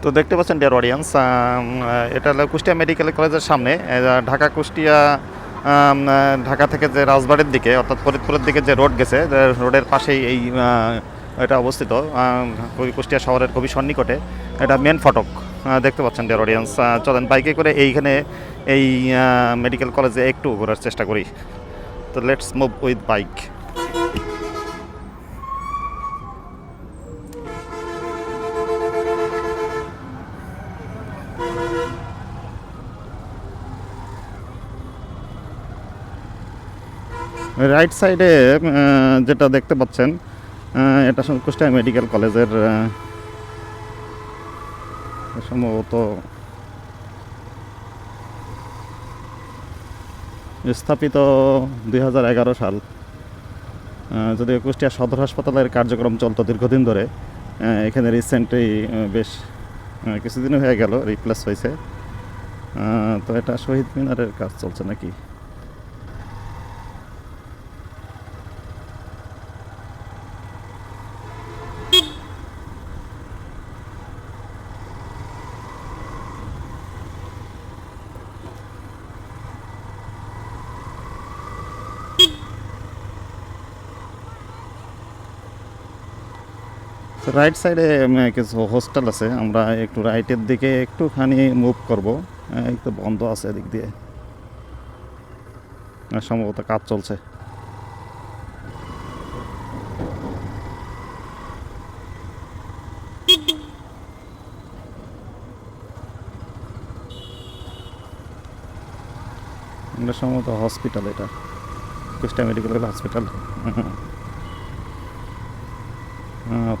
তো দেখতে পাচ্ছেন ডিয়ার অডিয়েন্স, এটা হলো কুষ্টিয়া মেডিকেল কলেজের সামনে। ঢাকা কুষ্টিয়া ঢাকা থেকে যে রাজবাড়ির দিকে অর্থাৎ ফরিদপুরের দিকে যে রোড গেছে, রোডের পাশেই এই এটা অবস্থিত, কুষ্টিয়া শহরের খুবই সন্নিকটে। এটা মেন ফটক দেখতে পাচ্ছেন ডিয়ার অডিয়েন্স। চলেন বাইকে করে এইখানে এই মেডিকেল কলেজে একটু ঘোরার চেষ্টা করি। তো let's move with bike. Right সাইডে যেটা দেখতে পাচ্ছেন, এটা কুষ্টিয়া মেডিকেল কলেজের সম্ভবত স্থাপিত 2011 সাল। যদিও কুষ্টিয়া সদর হাসপাতালের কার্যক্রম চলতো দীর্ঘদিন ধরে, এখানে রিসেন্টলি বেশ কিছুদিন হয়ে গেল রিপ্লেস হয়েছে। তো এটা শহীদ মিনারের কাজ চলছে নাকি? রাইট সাইডে কিছু হোস্টেল আছে, আমরা একটু রাইটের দিকে একটুখানি মুভ করব। একটু বন্ধ আছে এদিক দিয়ে, সম্ভবত কাজ চলছে। এটা সম্ভবত হসপিটাল, এটা কুষ্টিয়া মেডিকেল হসপিটাল,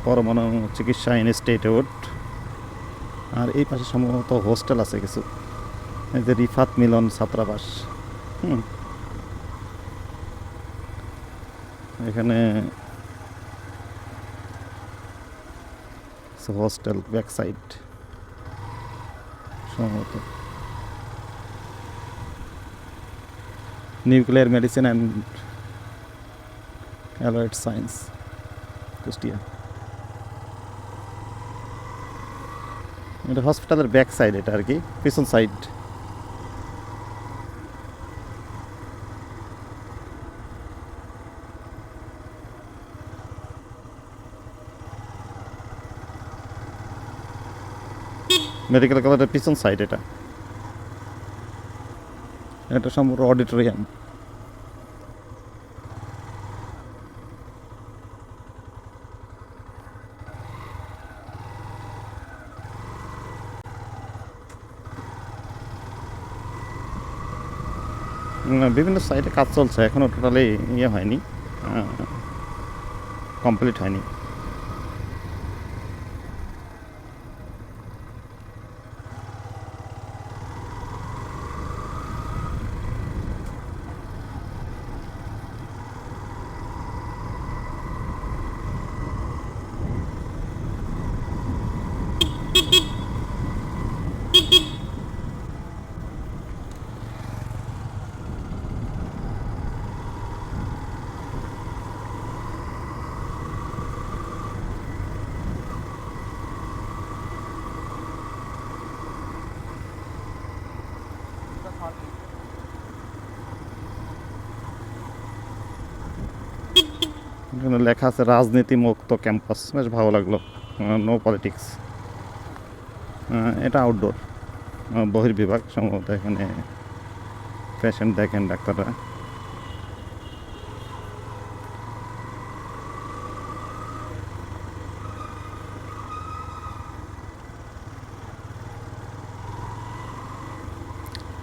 পরমাণু চিকিৎসা ইনস্টিটিউট। আর এই পাশে সম্ভবত হোস্টেল আছে কিছু, এই যে রিফাত মিলন ছাত্রাবাস। এখানে হোস্টেল ব্যাক সাইড সম্ভবত nuclear medicine and alloyed science Kushtia. এটা হসপিটালের ব্যাক সাইড, এটা আর কি পিছন সাইড। মেডিকেল কলেজের পিছন সাইড এটা। এটা সম্পূর্ণ অডিটোরিয়াম। বিভিন্ন সাইডে কাজ চলছে, এখনও টোটালি ইয়ে হয়নি, কমপ্লিট হয়নি। এখানে লেখা আছে রাজনীতি মুক্ত ক্যাম্পাস, বেশ ভালো লাগলো, নো পলিটিক্স। এটা আউটডোর বহির্বিভাগ সম্ভবত, এখানে পেশেন্ট দেখেন ডাক্তাররা।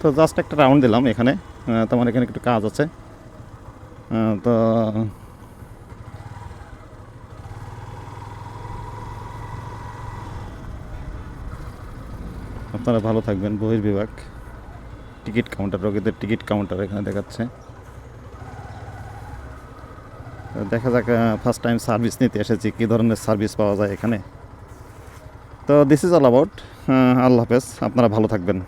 তো জাস্ট একটা রাউন্ড দিলাম এখানে, তোমার এখানে একটু কাজ আছে। তো আপনারা ভালো থাকবেন। বহির্বিভাগ টিকিট কাউন্টার, রোগীদের টিকিট কাউন্টার এখানে দেখাচ্ছে। দেখা যাক, ফার্স্ট টাইম সার্ভিস নিতে এসেছি, কী ধরনের সার্ভিস পাওয়া যায় এখানে। তো দিস ইজ অল অ্যাবাউট। আল্লাহ হাফেজ, আপনারা ভালো থাকবেন।